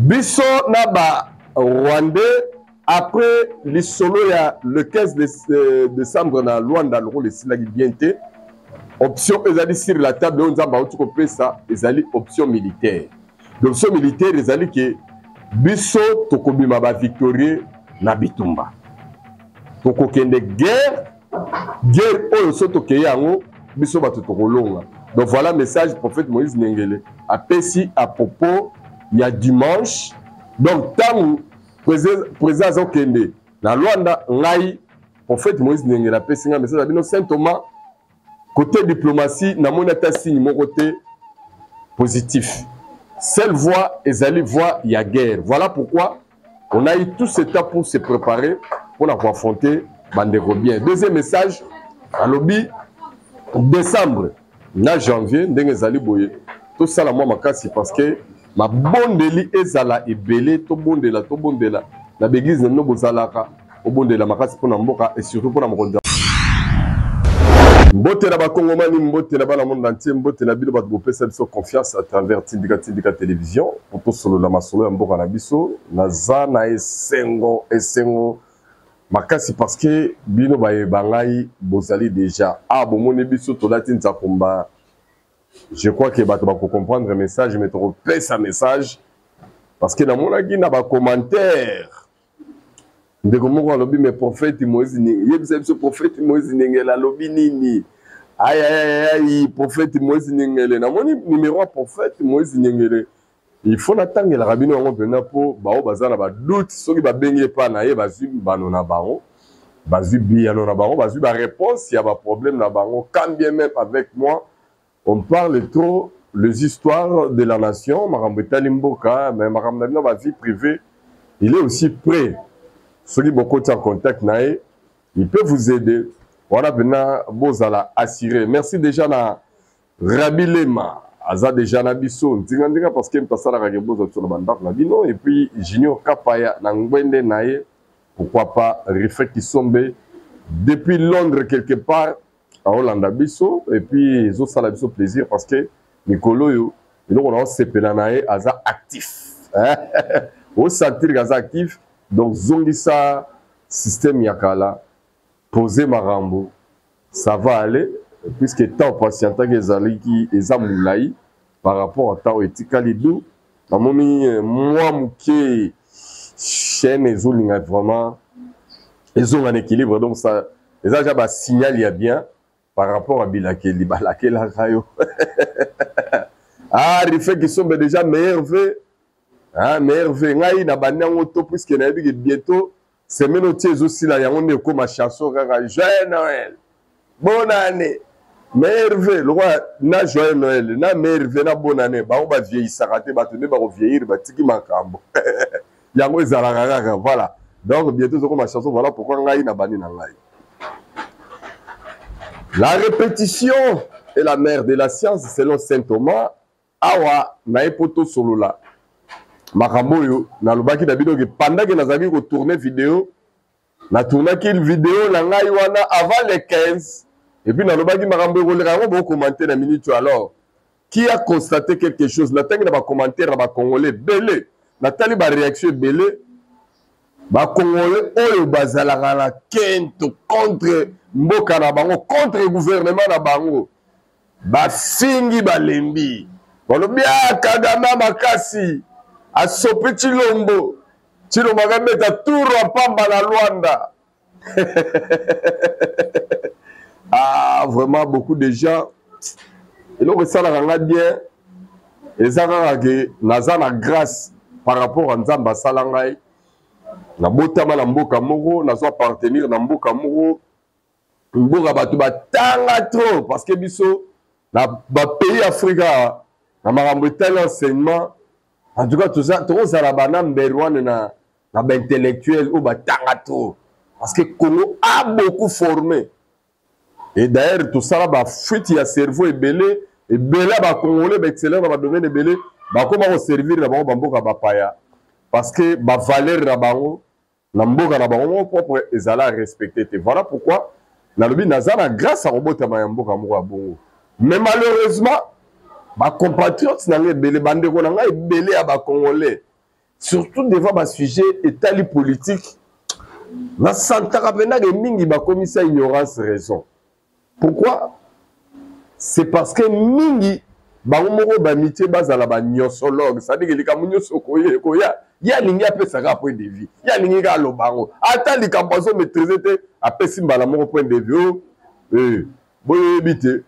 Biso na ba Rwandais après le solo ya le 15 décembre na Luanda le rôle de bien té option ezali sur la table on nzamba otuko pesa ezali option militaire. L'option militaire ezali que biso tokobima ba victorieux na bitumba. Tokokende guerre oyo so tokeya yango biso bato tokolonga. Donc voilà message prophète Moïse Nengele a pesi à propos il y a dimanche. Donc tant président Zokende na Luanda ngai prophète Moïse Nengele a pesi un message à bino Saint Thomas côté diplomatie na monata signe mon côté positif. Seule voie ezali voie il y a guerre. Voilà pourquoi on a eu tout ce temps pour se préparer pour affronter Bandeko bien. Deuxième message à lobby décembre na janvier ndenge zali boye tout ça la moi makasi parce que ma bondeli ezala ebele to bondela na l'église no bozalaka o bondela makasi pona mboka et surtout pona mokonza mbote na ba kongomani mbote na bana monde entier mbote na bino bato bopesa biso confiance à travers Tindika télévision pour tout solo la masolo ya mboka na biso naza na esengo makasi parce que bino baye bangai bozali déjà bomoni biso to lati nzakomba. Je crois que bato ba comprendre le message mais to repesa message parce que na mona ki na ba commentaire ndeko moko lobi mais prophète Moïse yebisa biso prophète Moïse Nengela lobi nini aïe prophète Moïse Nengela na moni numéro prophète Moïse Nengela. Il faut attendre la rabino ngo pena po bao bazana ba doute soki ba bengi pa na ye bazui bano na bango bazui biano na bango bazui ba réponse il y a ba problème na bango quand bien même avec moi on parle trop les histoires de la nation marambo talimboka mais marambo na ba vie privée il est aussi prêt soki beaucoup en contact na ye il peut vous aider voilà bena bozala assurer. Merci déjà na Rabilema aza déjà na biso ndinga parce que mtasala ka bozo sur le bandak na bino et puis Junior Kapaya na ngwende nae pourquoi pas Rifet Kisombe depuis Londres quelque part à Hollande biso et puis zo sala biso plaisir parce que Nikolo yo donc on a sepela nae aza actif au sentir aza actif donc zongisa système yakala poser marambo ça va aller puisque tant patientant que ezaliki ezamulai par rapport à tant etikali do namoni moi muke chaîne ezolinga vraiment ezonga en équilibre donc ça eza déjà ba signal ya bien par rapport à bilakeli balakela kayo Rifet Kisombe déjà merveille ngai na banyango to puisque na yebi que bientôt semaine otie aussi la yango ne ko ma chanson kaka joyeux Noël bonne année merveille le roi na joyeux Noël na merveille na bonne année ba ba vieillisa raté ba tene ba vieillir ba tiki makambo yango ezala kaka voilà donc bientôt zoko ma chanson voilà pourquoi ngai na bani na ngai. La répétition est la mère de la science selon Saint Thomas awa na epoto solo la makambo yo na lobaki na bino que pendant que nazali ko tourner vidéo na tournaki une vidéo na ngai wana avant les 15 et puis na lobaki makambo yo le rango bo commenter na minute alors qui a constaté quelque chose na tangi na ba commentaire na ba congolais belé na tali ba réaction belé ba congolais oyo bazalaka na kento contre mboka na bango contre le gouvernement na bango ba singi balembi balobi Kagame makasi asopi Chilombo kabeta tour à pamba na Luanda. Vraiment beaucoup de gens et donc ça la bien et ça que naza na grâce par rapport à Nzamba salangai na botama na mboka moko na so appartenir na mboka moko mboka batu batanga trop parce que biso na ba pays Africa na marambo tel enseignement. En tout cas, tout ça, tout ça, la banane berwane na intellectuel ou batanga trop. Parce que Congo a beaucoup formé. Et d'ailleurs, tout ça, la fuite, il y a cerveau et belé ba Congolais, excellent dans le domaine de belé, comment servir la banque bamboka bapaya. Parce que ba valeur la banque, la mboka la banque, propre, ils allaient respecter. Voilà pourquoi, na lobi nazana grâce à robot à mboka bongo. Mais malheureusement, ba compatriotes na ngai belé bandeko na ngai belé à ba Congolais surtout devant ma sujet état politique. Na santaka pena ke mingi ba commissaire ignorance raison. Pourquoi? C'est parce que mingi ba moko ba mitié bazala ba nyosologue, ça dit que les kamunyo sokoye koya ya lingi apesaka point de vue. Ya lingi ka lobango. Ata li kambazo maîtriser te apesi mbala moko point de vue. Boye bité.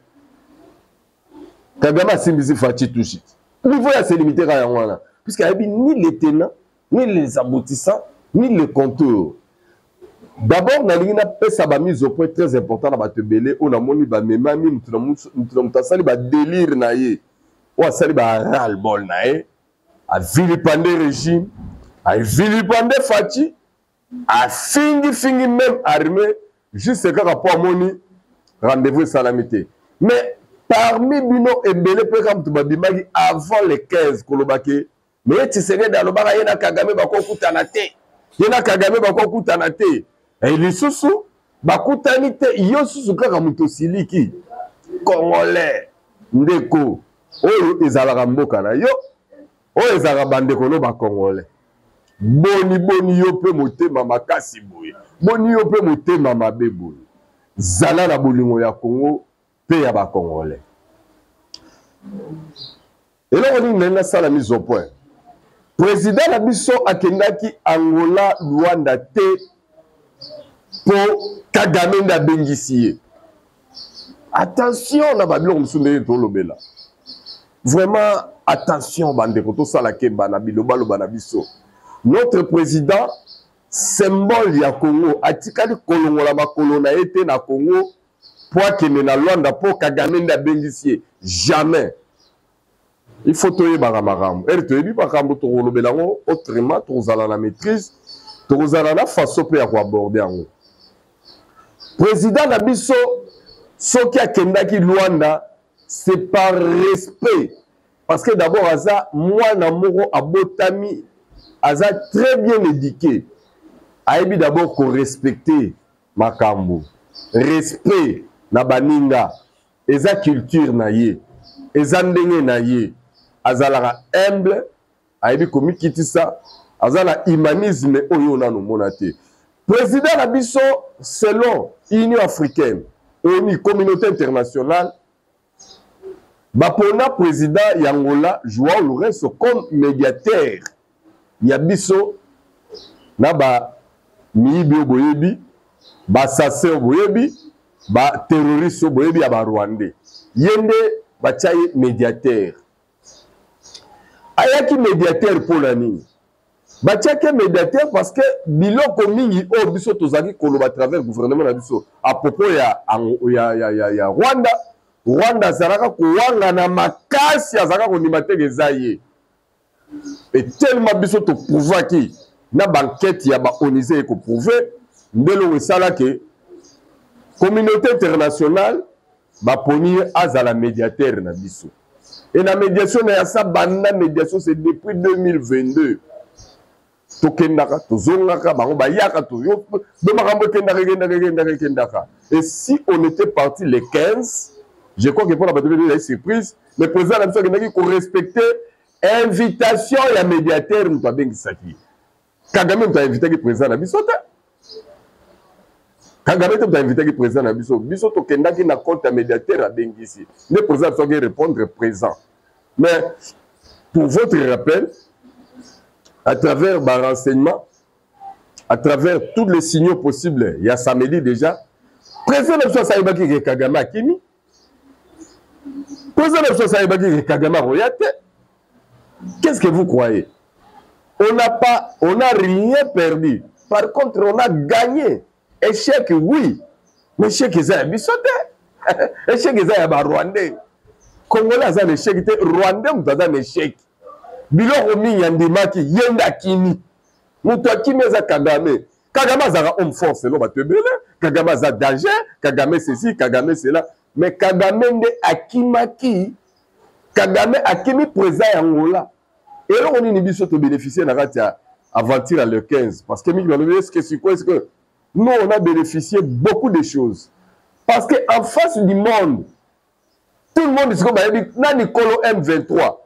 Kagama simbisi fachi touchi. Niveau ya se limiter à yanwana. Puisqu'il y a ni les tenants, ni les aboutissants, ni les contours. D'abord, na lingina pesa ba mise au point très important na batebele on a moni ba memami mutunamutasali ba délire na ye. O asali ba ras bol na ye. A vilipender régime, a vilipender Fachi, a fingi même armée juste quand pour moni rendez-vous salamité. Mais parmi bino ebele pe kam to babimaki avant les 15 kolobake, mais tu serais dans le bar yena Kagame bako kutana te. Yena Kagame bako kutana te. Et les sous bakutani te yo sous kaka muto siliki congolais ndeko oyo ezalaka mboka na yo oyo ezalaka bandeko no ba congolais boni yo pe motema makasi boye boni yo pe motema mabe boye zala na bolingo ya Congo pe ya ba congolais et là on dit na sala mise au point président na biso akendaki Angola Luanda te pour Kagame nda bengisiye. Attention na babilo msunde to lobela. Vraiment attention bande koto sala kemba na biloba loba na biso. Notre président symbole ya Congo atikali kolongola makolo na ete na Congo pour kene na Luanda pour Kagame nda bengisiye. Jamais. Il faut toyeba makambo. Elle toyebi makambo to lobela ngo autrement tozala na maîtrise, tozala na façon pe ya ko aborder ngo. Président Nabiso, ce qui a kendaki Luanda, c'est par respect. Parce que d'abord, Aza, moi, Namoro, Abotami, Aza très bien éduqué. Aïbi d'abord qu'on respecte Makambo. Respect, Nabaninga. Eza culture naye. Eza ndenge naye. Aza la humble. Aïbi komi kitisa. Aza la humanisme oyo na no monate. Président Nabiso, selon l'Union africaine, ONU, communauté internationale, Bapona président Yangola, Joao Lourenço comme médiateur. Yabiso, Naba Miibi Oboyebi, Basase Oboyebi, Ba terroriste Oboyebi Aba Rwandais. Yende Bachaye médiateur. Ayaki médiateur pour la nuit. Batiake médiateur parce que biloko mingi o biso tozaki koloba à travers le gouvernement na biso à propos ya Rwanda. Rwanda zalaka kuwanga na makasi azaka konimate gezaye. Et tellement biso to prouver ki na banquette ya ba onise ko prouver ndelo esala ke communauté internationale ba poni azala médiateur na biso. Et la médiation na ya sa banda médiation c'est depuis 2022. Et si on était parti les 15, je crois que pour la bataille de la surprise, le président a dit qu'on respectait l'invitation et la médiateur. Nous avons dit Kagame t'a invité le président à Bissota. Kagame t'a invité le président à Bissota. Bissota Kenda qui n'a compte à médiateur à Bengisi. Le président doit répondre présent. Mais pour votre rappel, à travers les renseignements, à travers tous les signaux possibles, il y a samedi déjà. Président de Saïbaki et Kagame Akimi. Président de Saïbaki et Kagame Royate. Qu'est-ce que vous croyez? On n'a rien perdu. Par contre, on a gagné. Échec, oui. Mais échec, c'est un bissoté. Échec, c'est un Rwandais. Congolais, c'est un échec. Rwandais, c'est un échec. Biloko mingi yandimaki yenda kini mutu akimi eza Kagame aza homme force lo batebele Kagame aza danger Kagame ceci Kagame cela mais Kagame nde akimaki Kagame akimi président ya Angola et là on ni biso to bénéficier na kati ya aventure le 15 parce que mingi balobi est-ce que nous on a bénéficié beaucoup de choses parce que en face du monde tout le monde dit que nani kolo M23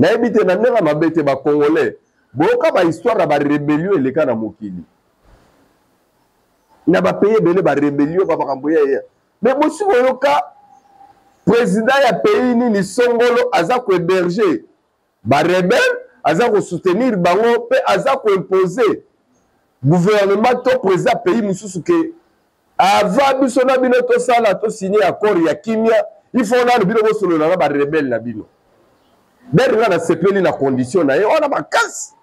nayebi te na ndenge mabe te bacongolais boyoka bahistoire na barébellion eleka na mokili na bapays ebele barébellion bamakambo ya mais bosi boyoka président ya pays nini songolo aza kohéberge barebelle aza kosoutenir bango mpe aza koimpose gouvernement to président pays mosusu ke avant biso na bino tosala tosigné accord ya kimia il faut nano bino bosolola na barebelle na bino ndenge nga nasepeli na condition na ye wana makasi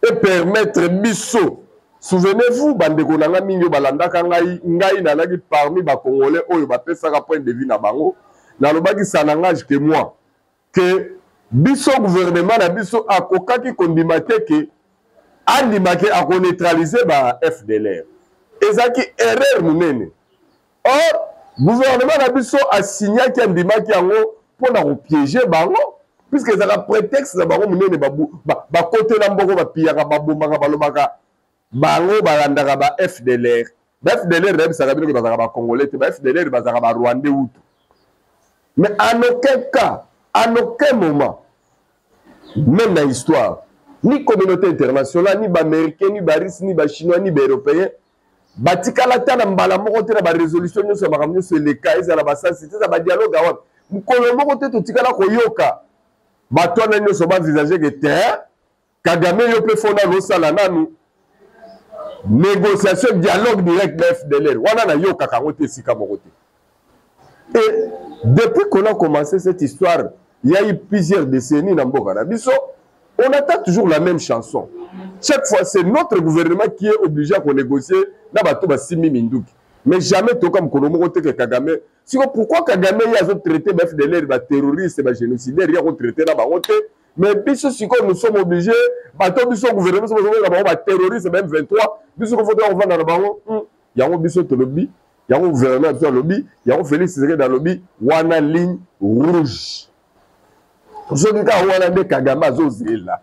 et permettre biso souvenez-vous bandeko na nga mingi balandaka ngai nalaki parmi bacongolais oyo bapesaka point de vue na bango nalobaki ça n'engage que moi que biso gouvernement na biso akokaki kondima te ke andimaki akoneutralize ba FDLR ezaki erreur monene or gouvernement na biso asignaki andimaki yango mpona kopiéger bango puisque ezaka prétexte na bango monene bakotela mboko bapiyaka babombaka balobaka bango balandaka ba FDLR ba FDLR nayebisaka bino ke bazalaka bacongolais te ba FDLR bazalaka barwandais utu mais en aucun cas en aucun moment même na histoire ni communauté internationale ni baaméricain ni barusse ni bachinois ni baeuropéen batikala ta na mbala moko te na barésolution nyonso ya makambo nyonso eleka ezala basansi te eza badialogue awa mokolo moko te totikala koyoka bato wana nyonso bavisage ke te Kagame yo mpe fonda losala nanu négociation dialogue direct na FDLR wana na yokaka yango te esika moko te. Et depuis qu'on a commencé cette histoire, il y a eu plusieurs décennies dans Mboka na biso, on attend toujours la même chanson. Chaque fois, c'est notre gouvernement qui est obligé à négocier na bato ba simi minduki. Mais jamais to comme Kolomo que Kagame. Pourquoi Kagame y a traité ba FDLR ba terroriste ba génocidaire, il a traité na ba honte. Mais biso siko nous sommes obligés bato biso gouvernement so ba terroriste même 23, biso ko faut on va na bango, yango biso to lobby. Il y a un gouvernement dans le lobby, il y a un Félix Tshisekedi dans le lobby, il y a une ligne rouge. Je ne sais pas où on a Kagame à Zozela.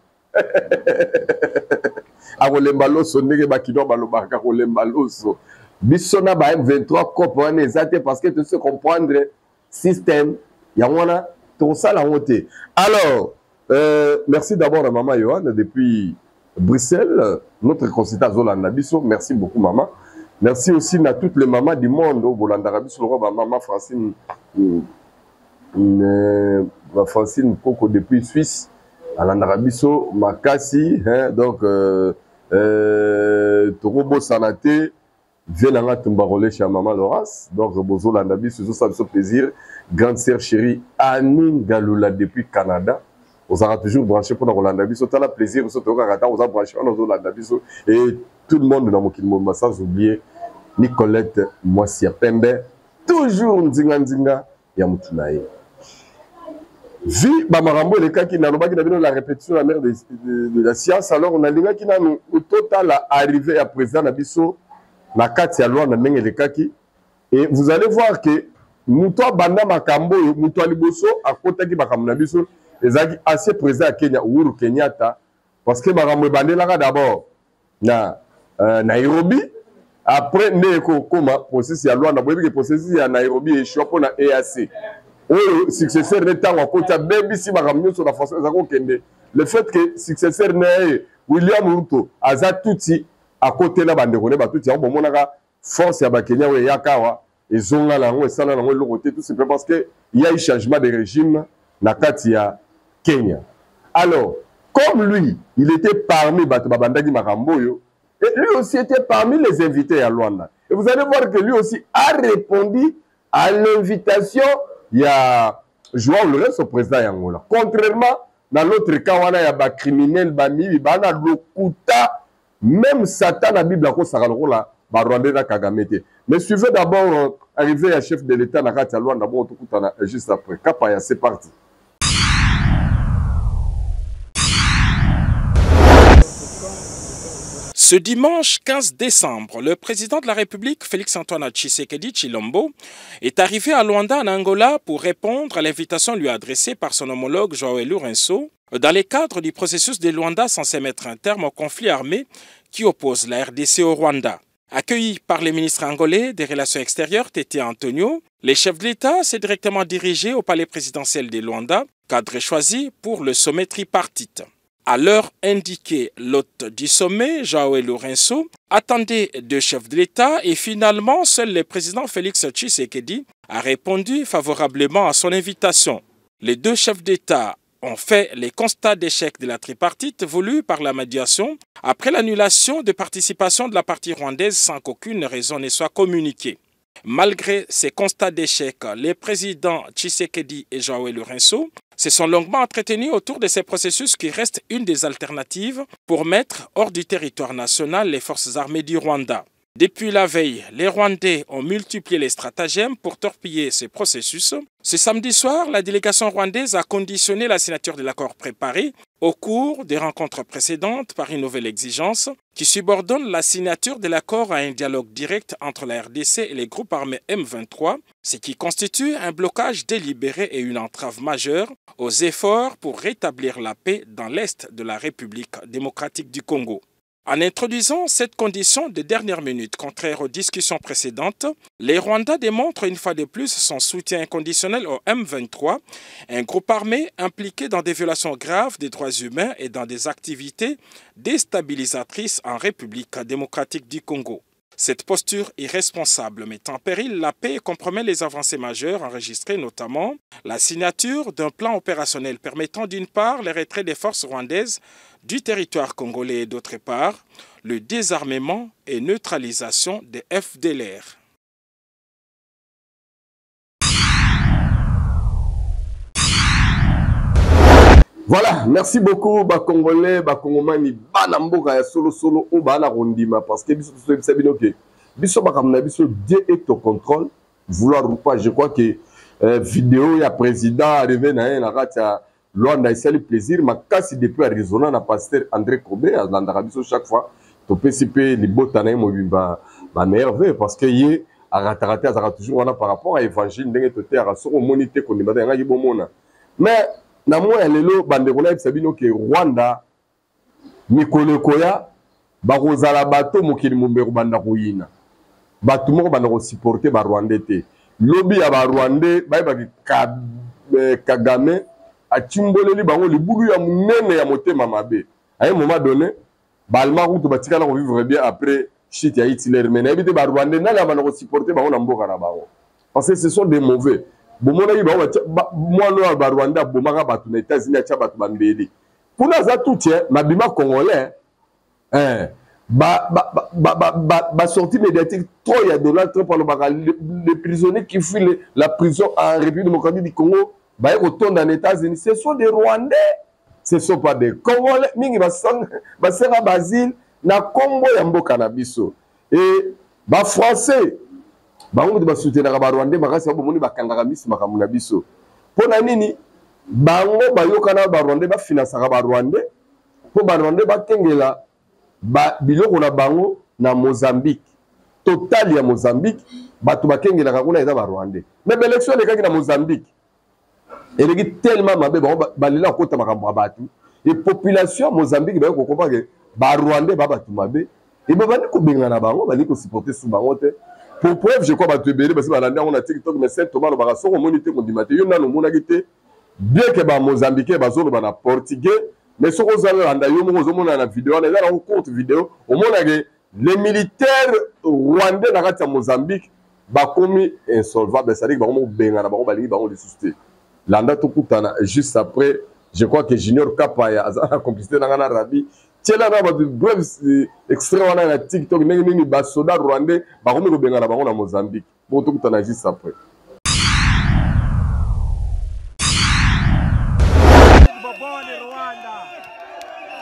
A Rolembaloso, ne pas qui doit balobaka Rolembaloso. Bissona ba M23 cop on est parce que tu sais comprendre système. Il y a una tout ça la honte. Alors, merci d'abord à maman Johan depuis Bruxelles, notre consultant Zolanda Bisso. Merci beaucoup maman. Merci aussi à toutes les mamans du monde au Bolandarabi sur le roi, maman Francine Coco depuis Suisse, à l'Andarabiso, Makassi, hein, donc Torobo Sanate, Venanga Tumbarole chez maman Laurence, donc Bozo Landabiso, ça me fait plaisir. Grande sœur chérie Anine Galula depuis Canada. On sera toujours branché pour nous Landabiso, t'as le plaisir, on sera branché pour nous Landabiso et tout le monde dans mon kilomètre, sans oublier Nicolette Moissia Pembe, toujours Nzinga ya Mutinaye. Vu Bamarambo le cas qui n'a pas la répétition de la mère de la science, alors on a dit qu'il a au total arrivé à présent à Bisso, la carte à loi na le cas qui, et vous allez voir que Moutoua Banda Makambo, Moutoua Liboso, à côté qui Makambo Bisso, les a assez présents à Kenya, Uhuru Kenyatta, parce que Makambo Bandela d'abord na Nairobi. Après, comme processus à loi, le processus à Nairobi et pour la EAC. Le successeur de temps à côté baby si ma sur la façon le fait que successeur William Ruto aza touti à côté la bande de batuti en bon force à Kenya ou Yakawa et zonga la et sala le côté tout simplement parce que il y a eu changement de régime na Katia Kenya. Alors, comme lui, il était parmi Babandagi Makamboyo. Et lui aussi était parmi les invités à Luanda. Et vous allez voir que lui aussi a répondu à l'invitation. Il y a Joao Lourenço, au président Yangola. Contrairement, dans l'autre cas, il y a des criminels, des lokuta, même Satan, la Bible, mais suivez d'abord arriver à chef de l'État, à Luanda, juste après. Kapaya, c'est parti. Ce dimanche 15 décembre, le président de la République, Félix-Antoine Tshisekedi Tshilombo, est arrivé à Luanda, en Angola, pour répondre à l'invitation lui adressée par son homologue Joao Lourenço dans le cadre du processus de Luanda censé mettre un terme au conflit armé qui oppose la RDC au Rwanda. Accueilli par le ministre angolais des Relations extérieures, Tete Antonio, le chef de l'État s'est directement dirigé au palais présidentiel de Luanda, cadre choisi pour le sommet tripartite. À l'heure indiquée, l'hôte du sommet, João Lourenço, attendait deux chefs de l'État et finalement, seul le président Félix Tshisekedi a répondu favorablement à son invitation. Les deux chefs d'État ont fait les constats d'échec de la tripartite voulue par la médiation après l'annulation de participation de la partie rwandaise sans qu'aucune raison ne soit communiquée. Malgré ces constats d'échec, les présidents Tshisekedi et João Lourenço se sont longuement entretenus autour de ces processus qui restent une des alternatives pour mettre hors du territoire national les forces armées du Rwanda. Depuis la veille, les Rwandais ont multiplié les stratagèmes pour torpiller ces processus. Ce samedi soir, la délégation rwandaise a conditionné la signature de l'accord préparé au cours des rencontres précédentes par une nouvelle exigence qui subordonne la signature de l'accord à un dialogue direct entre la RDC et les groupes armés M23, ce qui constitue un blocage délibéré et une entrave majeure aux efforts pour rétablir la paix dans l'est de la République démocratique du Congo. En introduisant cette condition de dernière minute contraire aux discussions précédentes, les Rwandais démontrent une fois de plus son soutien inconditionnel au M23, un groupe armé impliqué dans des violations graves des droits humains et dans des activités déstabilisatrices en République démocratique du Congo. Cette posture irresponsable met en péril la paix et compromet les avancées majeures enregistrées, notamment la signature d'un plan opérationnel permettant d'une part le retrait des forces rwandaises du territoire congolais et d'autre part le désarmement et neutralisation des FDLR. Voilà, merci beaucoup, Congolais, Congomani, Banamboka, solo, ou Bana Rondima, parce que biso bakamna biso Dieu est au contrôle, vouloir ou pas, je crois que vidéo, il y a président arrivé na la ratia, Luanda, il le plaisir, ma casse depuis à raisonner na pasteur André Kobe, à l'Andarabiso chaque fois, to PCP, les botanaï, moi, m'énerver, parce que yé, à ratarater, à toujours, par rapport à l'évangile, n'est-ce pas, à son monité qu'on est dans la mais, na mwa lelo bandeko na sabino ke Rwanda mikolo koya bakozala bato mokili mombero banda koyina bato moko banda ko supporter ba Rwandais te lobi ya ba Rwandais bayebaki Kagame achimboleli bango libulu ya munene ya motema mabe à un moment donné balma kutu batikala ko vivre bien après shit ya Hitler mais na ebite ba Rwandais nala banda ko supporter bango na mboka na bango parce que ce sont des mauvais. Moi, je Rwanda, les États-Unis, pour nous, tout ma bima congolais, sortie médiatique, trop il y a Donald Trump, les prisonniers qui fuient la prison en République démocratique du Congo, ils retournent dans les États-Unis. Ce sont des Rwandais, ce ne sont pas des Congolais. Ils sont basile, na Congo, yambo cannabiso. Et les Français, bango de soutenir ba Rwandais makasi bomoni bakangaka misi makamuna biso pona nini bango bayokana ba Rwandais ba financera ba Rwandais po ba Rwandais bakengela ba biloko na bango na Mozambique total ya Mozambique batu bakengela kakuna eza ba Rwandais mais l'élection lekaki na Mozambique eleki tellement mabe bango balela kota makambo batu et population Mozambique ba ko comprendre ba Rwandais ba batu mabe et ba bani ko benga na bango bali ko supporter sous bango te. Pour preuve, je crois que tu parce que on a TikTok, mais c'est Thomas Barasso, on monite qu'on dit Mathieu, on a le monde bien que les Mozambiques, les Zolo, Portugais, mais ce qu'on a dans la vidéo, on a un compte vidéo, au monde les militaires rwandais dans Mozambique, bah commis insolvable, c'est-à-dire qu'ils vont bien, ils vont les susciter. L'anda tout juste après, je crois que Junior Kapaya a complicité dans l'Arabie. Tchela na ba bref extrait wana na TikTok nini ba soda rwandais ba komi ko benga na bango na Mozambique bo to kutana juste après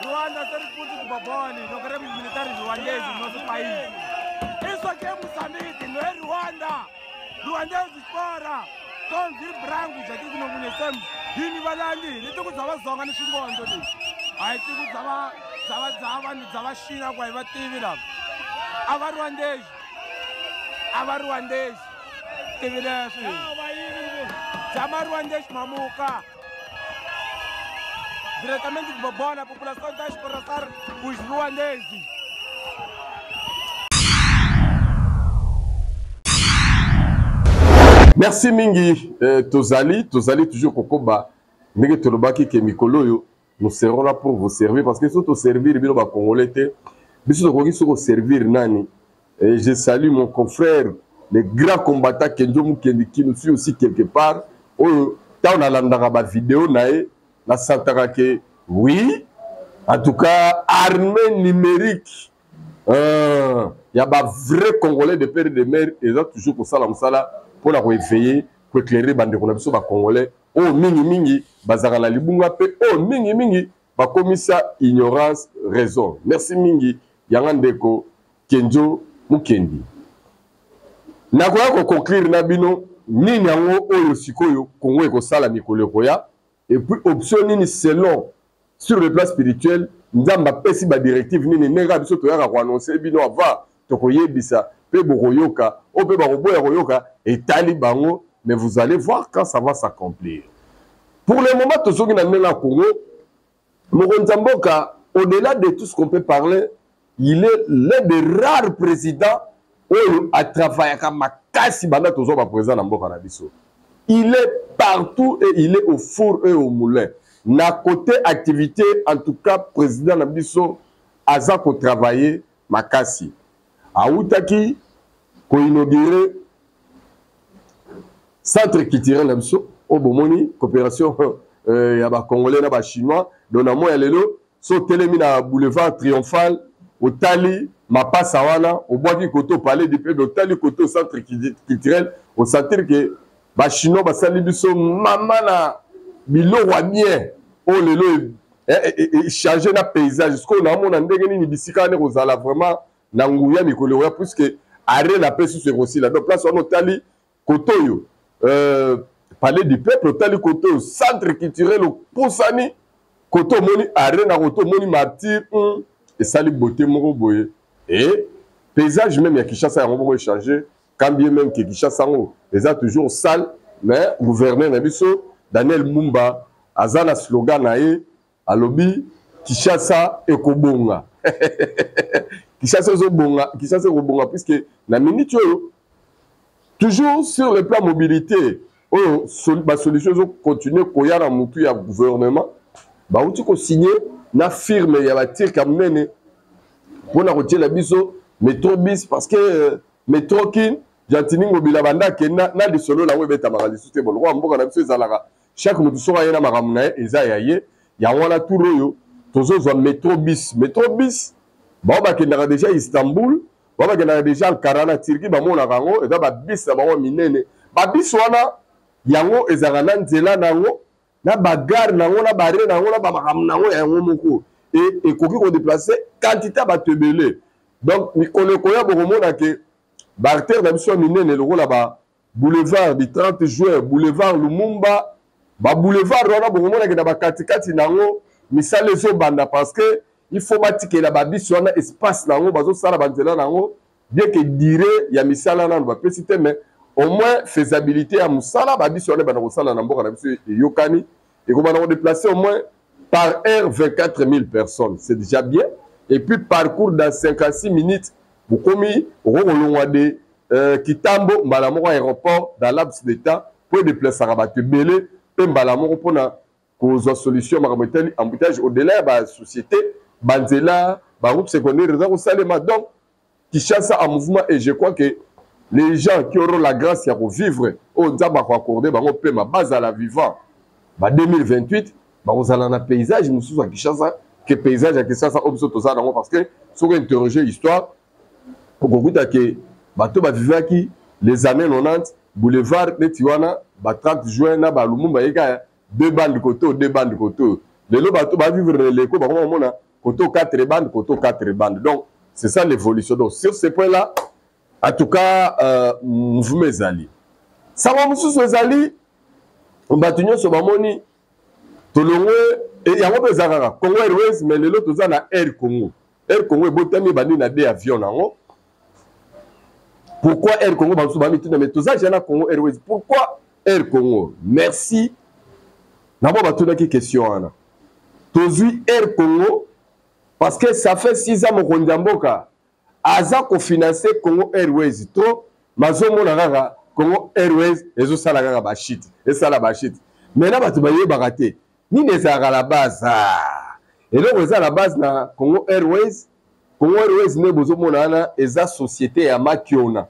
Rwanda c'est pour tout baboni donc les militaires rwandais dans notre pays isso aqui é Moçambique não é Rwanda Rwanda é fora com vir branco já que não conhecemos hini balandi lito kuzaba zonga ni xingondo lexi hayi ti kuzava China kwa va tivi lava ava Rwandese tivi leswi zama Rwandese mamuka diretamente de Bobona, a população está a expressar os ruandeses. Merci mingi Tozali toujours kokoba ndenge tolobaki ke mikolo yo nous serons là pour vous servir parce que surtout servir bino ba congolais te biso ko kiso servir nani et je salue mon confrère le grand combattant Kenjo Mukendi qui nous suit aussi quelque part oh ta on a landaka ba vidéo nae na santaka ke oui en tout cas armée numérique y a ba vrai congolais de père et de mère et ça toujours pour ça la musala pour la réveiller pour éclairer bande ko na biso ba congolais oh mingi bazaka na libunga pe oh mingi ba komisa ignorance raison merci mingi yanga ndeko Kenjo Mukendi na ko conclure na bino nini yango oyo sikoyo Congo ko sala mikolo koya et puis option nini selon sur le plan spirituel nzamba pesi ba directive nini nenga biso to yaka ko annoncer bino ava to ko yebisa pe bokoyoka o pe ba koboya koyoka et talibango mais vous allez voir quand ça va s'accomplir. Pour le moment, tout ce qui est dans Congo, Mokonzamboka, au-delà de tout ce qu'on peut parler, il est l'un des rares présidents où il a travaillé comme Makasi Banda Tozoba président dans Mboka Nabiso. Il est partout et il est au four et au moulin. Na côté activité, en tout cas, président Nabiso, Azako travaillé Makasi. Aoutaki, ko inauguré centre culturel Nabiso. Au Bomoni, coopération ya ba Congolais na ba Chinois, donamo ya lelo, so telemi na boulevard Triomphal, au Tali, Mapa Sawana, au Boavi Koto, palais du peuple, au Tali Koto, centre culturel, au sentir que ba Chinois, ba sali biso, mamana, bilo wa bien, au lelo, changer na paysage, jusqu'au namo na ndenge ni bisika ne kozala vraiment, na nguya mikolo ya, puisque arrêt la paix sur ce aussi là. Donc place on au Tali Koto yo, palais du peuple, au Tali Koto, centre culturel, au Poussani, Koto Moni, Arena Koto Moni Martyr, et Sali Beauté Moro Boye. Et paysage même, il y a Kishasa, on va changer, quand bien même que Kishasa, ils ont toujours sale, mais gouverneur Nabiso, Daniel Mumba, Azana slogan nae, Alobi, Kishasa et Kobonga. Kishasa et Kobonga, puisque la minute, toujours sur le plan mobilité, la solution continue koya na mutu ya gouvernement ba uti ko signer na firme ya ba tir kamene pour na rotier la biso métro bis parce que métro kin jantini ngobila banda ke na de solo la webeta magali sute bon roi mboka na biso ezalaka chaque mutu so ayena makamuna eza yaye ya wana turo yo tozo zo métro bis ba ba kendaka déjà Istanbul ba ba kendaka déjà Ankara na Turquie ba mona kango eza ba bis ba wa minene ba bis wana yango ezaka na nzela nango na bagarre nango na barre nango na bamakambo nango yango moko et ekoki ko déplacer quantité ba tebele donc mikolo koya bokomona ke barter na biso minene lokola ba boulevard du 30 juin boulevard Lumumba ba boulevard wana bokomona ke na ba katikati nango misala ezo banda parce que il faut batikela ba biso wana espace nango bazo sala ba nzela nango bien que dire ya misala nano ba pesite mais au moins faisabilité à Moussala, Babiso on est dans Moussala, Yokani, et qu'on va déplacer au moins par heure 24 000 personnes. C'est déjà bien. Et puis parcours dans 56 minutes, vous commis au Rwanda, Kitambo, Malamoro aéroport, dans l'abs d'État, pour déplacer à Rabat, Belé, puis Malamoro pour la cause solution, Maramotel, embouteillage au-delà de la société, Banzela, Barouk secondaire, Salema. Donc, qui chasse en mouvement et je crois que les gens qui auront la grâce de vivre au Nzamba accordé ba pe ma base à la vivant ba 2028 ba ozala na paysage mususu à Kinshasa que paysage à Kinshasa obso toza nango parce que sur interroger l'histoire okokuta ke bato ba vivaki les années 90 boulevard Netiwana ba 30 juin na ba Lumumba yeka deux bandes côté lelo bato ba vivre l'écho ba mona côté 4 bandes donc c'est ça l'évolution donc sur ce point là. En tout cas, mouvement Zali. Ça va moussus Zali. On va tenir sur Bamoni. Tolongwe et il y a un peu Zara. Congo Airways, mais les autres ont Air Congo. Air Congo est botami bani na des avions nango. Pourquoi Air Congo ba subami tuna mais tout ça j'ai na Congo Airways. Pourquoi Air Congo? Merci. D'abord ba tuna qui question ana. Tozui Air Congo parce que ça fait 6 ans mon Ndamboka. Aza ko financer Congo Airways trop mazomo na rara Congo Airways ezo sala kaka ba shit esala ba shit maintenant bato baye baraté ni nezaka la base et donc eza la base na Congo Airways ne bozo mona na eza société ya makiona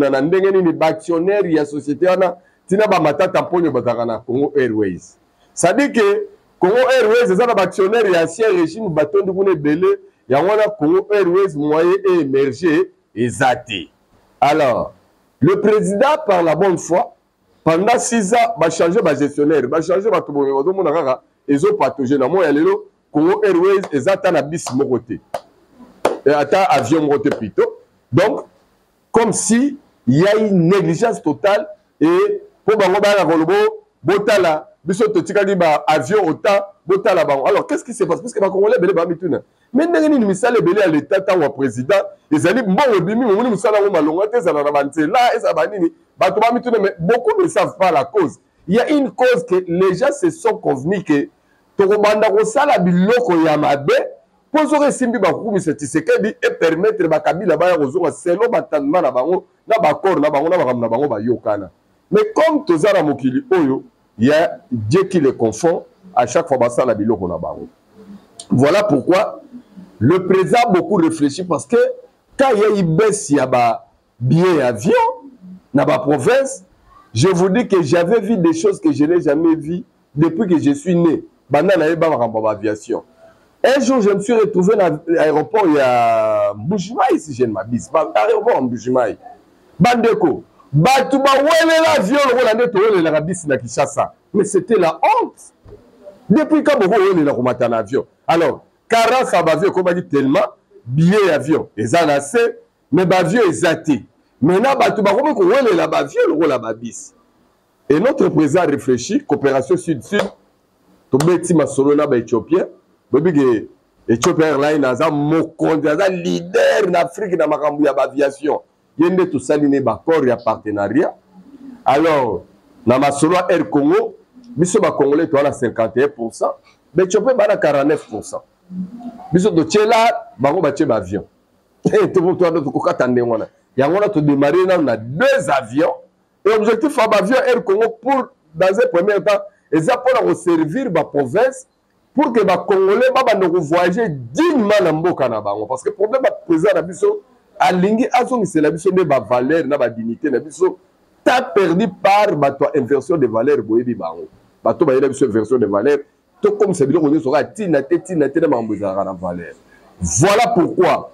na ndenge nini ba actionnaire ya société wana tina ba matata ponyo bataka na Congo Airways ça dit que Congo Airways eza na ba actionnaire ya ancien régime batondi kuna belé ya wana Congo Airways moyen et émerger ezate. Alors, le président, par la bonne foi, pendant 6 ans, va changer de gestionnaire, va changer de tout le monde. Ils ont partagé dans moi, Congo Airways, ils attendent un bis côté. Et attendent avion côté plutôt. Donc, comme si il y a une négligence totale et pour Bangoba Golobo, Botala, Bissot Tikali, avion autant, Botala Bango. Alors, qu'est-ce qui se passe? Parce que les Congolais, mais nous misale belé à l'état tant au président les alliés bon au bimi on misala on malonga te ça na banté là et ça banini bato ba mitune mais beaucoup ne savent pas la cause. Il y a une cause que les gens se sont convenus que to banda ko sala biloko ya mabe pozo resimbi ba ku Tshisekedi et permettre ba kabila ba ya kozonga selo batandama na bango na ba corps na bango na bango ba yokana. Mais comme tozara mokili oyo il y a Dieu qui les confond à chaque fois ba sala biloko na bango. Voilà pourquoi le président a beaucoup réfléchi parce que quand il y a eu baisse, il y a billet avion dans la province, je vous dis que j'avais vu des choses que je n'ai jamais vues depuis que je suis né. Aviation. Un jour, je me suis retrouvé dans l'aéroport, il y a Mboujimaï, si je ne m'abuse. L'aéroport Mboujimaï. Bandeko. L'avion, mais c'était la honte. Depuis quand vous avez un avion? Alors, 40 avions, comme on dit tellement, billets avion, ils ont assez, mais l'avion est zaté. Maintenant, vous avez l'avion, vous avez bis. Et notre président a réfléchi, coopération sud-sud, tout le monde a solo na Éthiopien, Ethiopia Airlines a leader en Afrique dans l'aviation. Il y a tout ça, il y a un accord et un partenariat. Alors, dans ma solo Air Congo, biso ba Congolais to na 51%, mais Ethiopie ba na 49%. Biso to tchela bango ba tcheba avion. Et tout pour toi de ko katande ngona. Ya ngona to démarrer na 2 avions. Et objectif à avion Air Congo pour dans un premier temps, et ça pour servir ba province pour que ba Congolais ba no voyager dignement na mboka na bango parce que problème ba président na biso alingi azongi c'est la biso ne ba valeur na ba dignité na biso ta perdu par bato inversion de valeur boyebi bango. Bato ba yela biso inversion de valeur to comme ça bilo on sera tina na mambuzara na valeur. Voilà pourquoi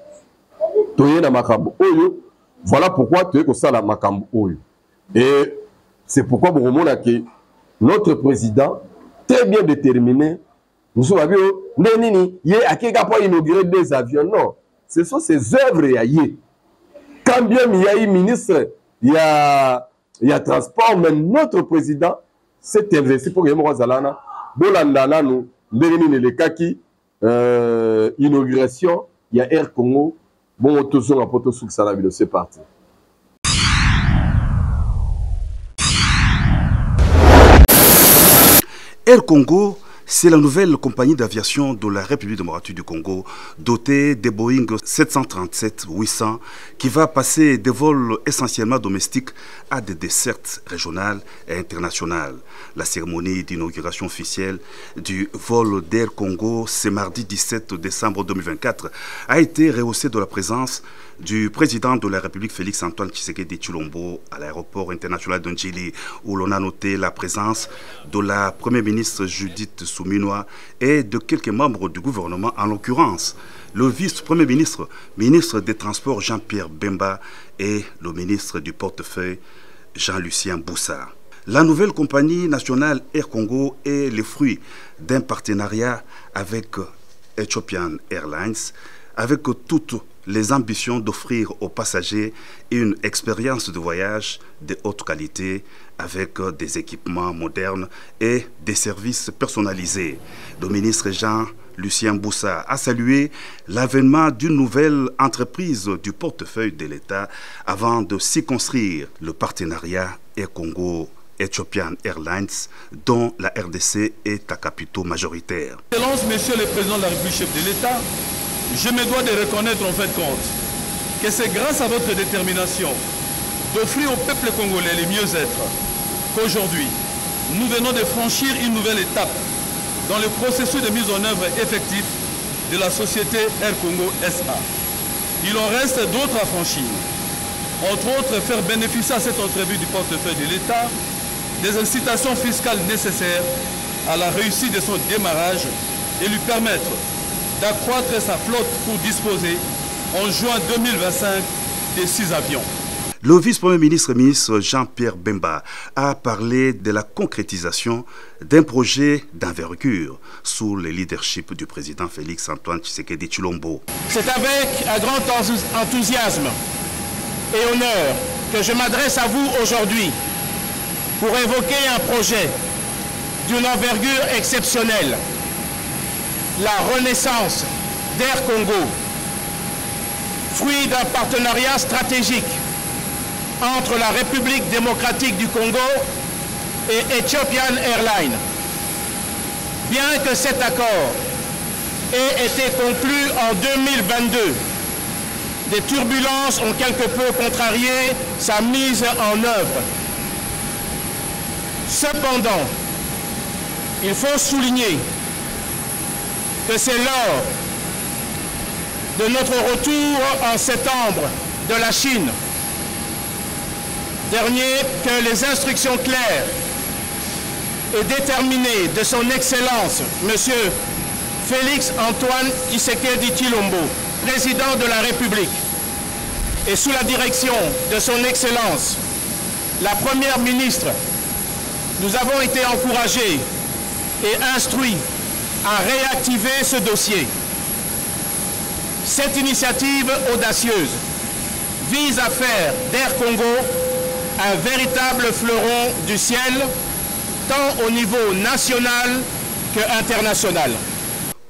toye na makambo oyo, voilà pourquoi toye ko sala makambo oyo. Et c'est pourquoi vous remarquez que notre président très bien déterminé nous sommes nini yé akeka pas inaugurer des avions non, ce sont ses œuvres ya yé. Quand bien il y a eu ministre, il y a transport, mais notre président s'est investi pour que nous Zalana, Bolandana, nous, le Kaki, inauguration, il y a Air Congo, bon, tous on a poto sous la vidéo, c'est parti. Air Congo, c'est la nouvelle compagnie d'aviation de la République démocratique du Congo, dotée des Boeing 737-800, qui va passer des vols essentiellement domestiques à des dessertes régionales et internationales. La cérémonie d'inauguration officielle du vol d'Air Congo, ce mardi 17 décembre 2024, a été rehaussée de la présence du président de la République Félix-Antoine Tshisekedi Tshilombo à l'aéroport international de Njili, où l'on a noté la présence de la première ministre Judith Souminois et de quelques membres du gouvernement, en l'occurrence le vice-premier ministre, ministre des Transports Jean-Pierre Bemba et le ministre du portefeuille Jean-Lucien Boussa. La nouvelle compagnie nationale Air Congo est le fruit d'un partenariat avec Ethiopian Airlines, avec toutes les ambitions d'offrir aux passagers une expérience de voyage de haute qualité avec des équipements modernes et des services personnalisés. Le ministre Jean-Lucien Boussa a salué l'avènement d'une nouvelle entreprise du portefeuille de l'État avant de circonscrire le partenariat Air Congo Ethiopian Airlines, dont la RDC est à capitaux majoritaire. Excellence, Monsieur le Président de la République, chef de l'État, je me dois de reconnaître en fait compte que c'est grâce à votre détermination, d'offrir au peuple congolais le mieux-être, qu'aujourd'hui, nous venons de franchir une nouvelle étape dans le processus de mise en œuvre effectif de la société Air Congo SA. Il en reste d'autres à franchir. Entre autres, faire bénéficier à cette entreprise du portefeuille de l'État des incitations fiscales nécessaires à la réussite de son démarrage et lui permettre d'accroître sa flotte pour disposer en juin 2025 de 6 avions. Le vice-premier ministre Jean-Pierre Bemba a parlé de la concrétisation d'un projet d'envergure sous le leadership du président Félix Antoine Tshisekedi Tshilombo. C'est avec un grand enthousiasme et honneur que je m'adresse à vous aujourd'hui pour évoquer un projet d'une envergure exceptionnelle, la renaissance d'Air Congo, fruit d'un partenariat stratégique entre la République démocratique du Congo et Ethiopian Airlines. Bien que cet accord ait été conclu en 2022, des turbulences ont quelque peu contrarié sa mise en œuvre. Cependant, il faut souligner que c'est lors de notre retour en septembre de la Chine dernier que les instructions claires et déterminées de son Excellence, Monsieur Félix Antoine Tshisekedi Tshilombo, président de la République, et sous la direction de son Excellence, la Première ministre, nous avons été encouragés et instruits à réactiver ce dossier. Cette initiative audacieuse vise à faire d'Air Congo un véritable fleuron du ciel, tant au niveau national qu'international.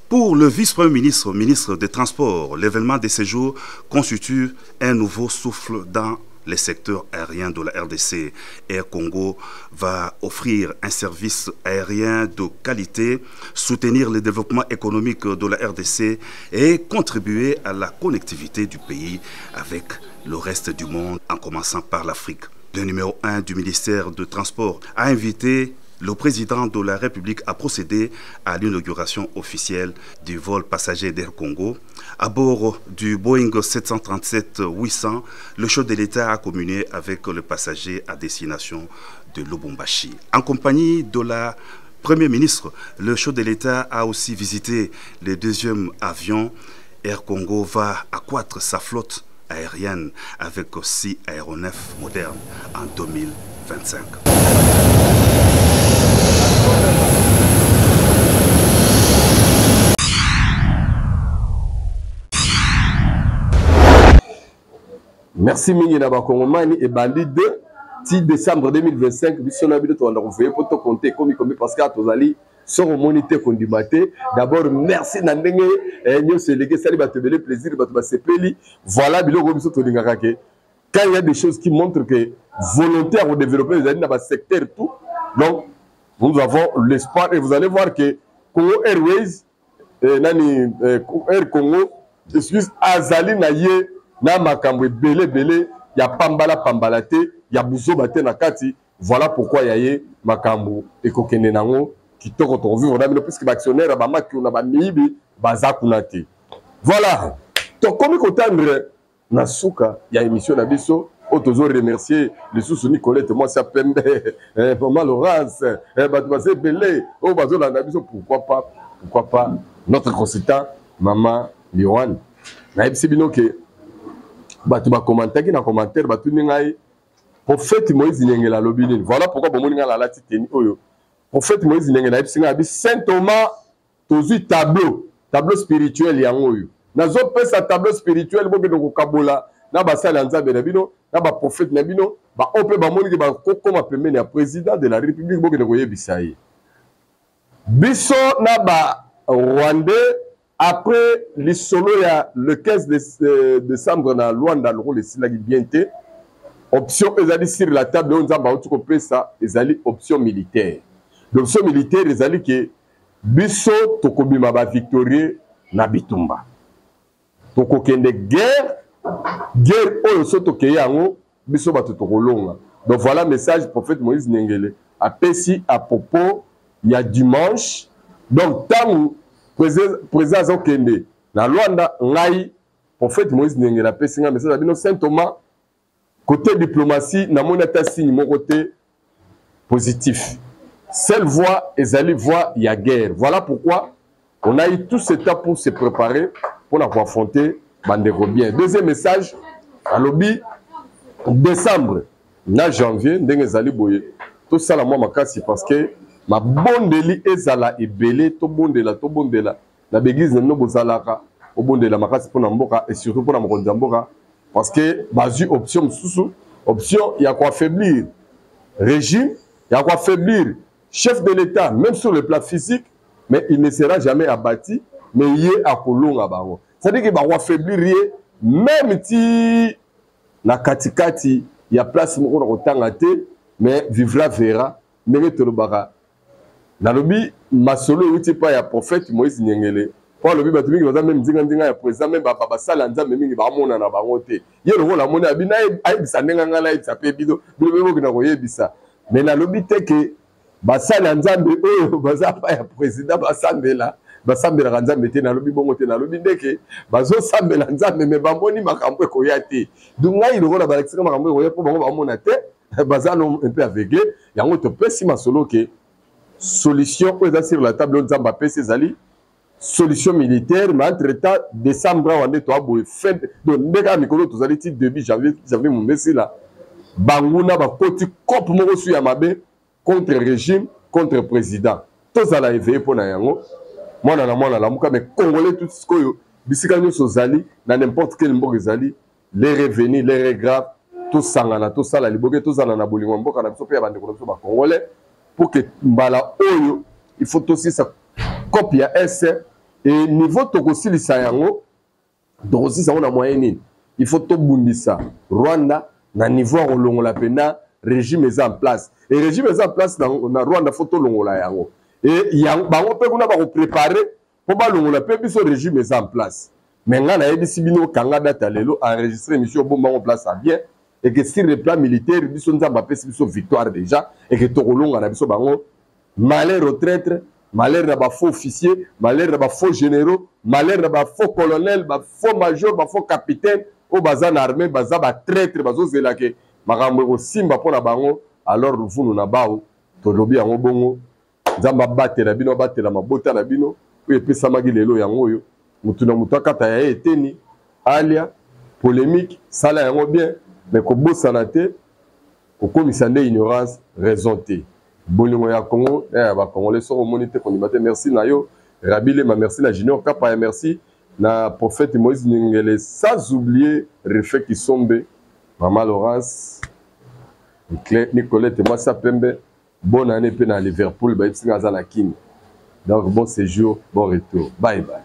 Pour le vice-premier ministre, ministre des Transports, l'événement de ces jours constitue un nouveau souffle dans les secteurs aériens de la RDC. Air Congo va offrir un service aérien de qualité, soutenir le développement économique de la RDC et contribuer à la connectivité du pays avec le reste du monde, en commençant par l'Afrique. Le numéro 1 du ministère des Transports a invité le président de la République à procéder à l'inauguration officielle du vol passager d'Air Congo. À bord du Boeing 737-800, le chef de l'État a communié avec le passager à destination de Lubumbashi. En compagnie de la Première ministre, le chef de l'État a aussi visité le deuxième avion. Air Congo va accroître sa flotte aérienne avec 6 aéronefs modernes en 2025. Merci mingi na bakongomani et bandi de 6 décembre 2025 biso na bino to ndako voye poto compter komi parce que tozali sur monité kondimaté. D'abord merci na ndenge nyo seleke sali batebele plaisir bato basepeli. Voilà biloko biso to lingaka ke quand il y a des choses qui montrent que volontaire au développer les années dans le secteur tout. Donc nous avons l'espoir et vous allez voir que Congo Airways Air Congo excuse azali na ye na makambo belé ya pambala te ya buzoba te na kati. Voilà pourquoi ya ye makambo ekokende nango kitoko to vivre na bino puisque actionnaire ba maki na ba mibi baza kunate. Voilà to komi kotandre na suka ya émission na biso otozo remercier les sous Nicolette moi ça pembe maman Laurence bato basé belé o bazo la na biso pourquoi pas notre consultant maman Lioane na ebisi bino ke bato ba commenter na commentaire bato ningai prophète Moïse Nyengela lobini. Voilà pourquoi bomoni ngala la titeni oyo prophète Moïse Nyengela ebisi bi Saint Thomas tozu tableau spirituel yango oyo nazo pesa tableau spirituel bo bino ko kabola na ba sala nzambe na bino na ba prophète na bino ba ope ba moni ba kokoma pembeni ya président de la république bo bino ko yebisa ye biso na ba Rwandais. Après les solos, le 15 décembre, dans Luanda, le Silagi Bienté, option est sur la table, on a ça, les options militaires. L'option militaire, les alliés qui biso tokobima ba victorieux na bitumba. Tokokende guerre oyo so tokeyango biso bato tokolonga. Donc voilà message prophète Moïse Nengele a pesi à propos il y a dimanche. Donc tant président Azokende na Luanda ngai prophète Moïse Nengele a pesi un message à bino Saint Thomas côté diplomatie na mona ta signe mon côté positif. Seule voie ezali voie il y a guerre. Voilà pourquoi on a eu tout ce temps pour se préparer pour affronter Bandeko bien. Deuxième message à lobby décembre na janvier ndenge ezali boye tout ça la moi makasi parce que ma bondeli ezala ebele to bondela na l'église no bozalaka o bondela makasi pour na mboka et surtout pour na mokonzi mboka parce que bazu option susu option ya quoi affaiblir régime ya quoi affaiblir chef de l'État même sur le plan physique mais il ne sera jamais abattu mais il est à kolonga bango c'est à dire que ba affaiblir même si na katikati il y a place moko na kotanga te mais vivra verra ndenge tolobaka na lobi masolo uti pa ya prophète Moïse Nengele pour lobi batu mingi baza même ndinga ya président même ba sala nzambe mingi ba mona na bango te ye longo la mona bina ayebisa ndenga ngala ayebisa pe bido bino na koyebisa mais na lobi te ke ba sala nzambe oyo baza pa ya président basambela nzambe te na lobi bongo te na lobi ndeke bazo sambela nzambe me bamboni makambo ekoya te donc ngai longo na balexika makambo ekoya po bango bamona te baza no un peu aveuglé yango to pesi masolo ke solution oyo eza sur la table oyo nzambe apesi ezali solution militaire mais entre temps décembre wande to aboye fin donc ndeka mikolo tozali ti début janvier momesila banguna bakoti cope moko su ya mabe contre régime contre président tozala éveillé mpona yango mwana na lamuka mais congolais tout ce koyo bisika nyonso zali na n'importe quel mboka ezali les revenus les regrets tout sangana tout sala liboke tout zala na bolingo mboka na biso pe ya bandeko na biso ba congolais pour que mbala oyo il faut aussi sa copie ya S et niveau tokosilisa yango tokosilisa na moyen nini il faut to bundisa Rwanda na niveau ya kolongola pena régime est en place et régime est en place na Rwanda faut to longola yango et yang bango pe kuna ba ko préparer pour ba longola pe biso régime est en place mais nga na yebisi bino kanga data lelo enregistrer mission bomba en place à bien et que sur le plan militaire biso nzamba pe biso victoire déjà et que tokolonga na biso bango malheur au traître malheur na ba faux officier malheur na ba faux généraux malheur na ba faux colonel ba faux major ba faux capitaine o baza na armée baza ba traître bazo zela ke makambo ko simba pona bango alors vunu na bao to lobi yango bongo nzamba batela bino batela mabota na bino po epesa magi lelo yango oyo mutu na mutu akata ya eteni alia polémique sala yango bien mais ko bosana te ko komisa nde ignorance raison te bolingo ya Congo ba congolais so monité konimate merci na yo Rabile ma merci na Junior Kapa merci na prophète Moïse Nengele sans oublier Refek Kisombe Maman Laurence Nicolette et moi ça pembe bonne année pe na Liverpool ba ipsinga za na kin donc bon séjour bon retour bye bye.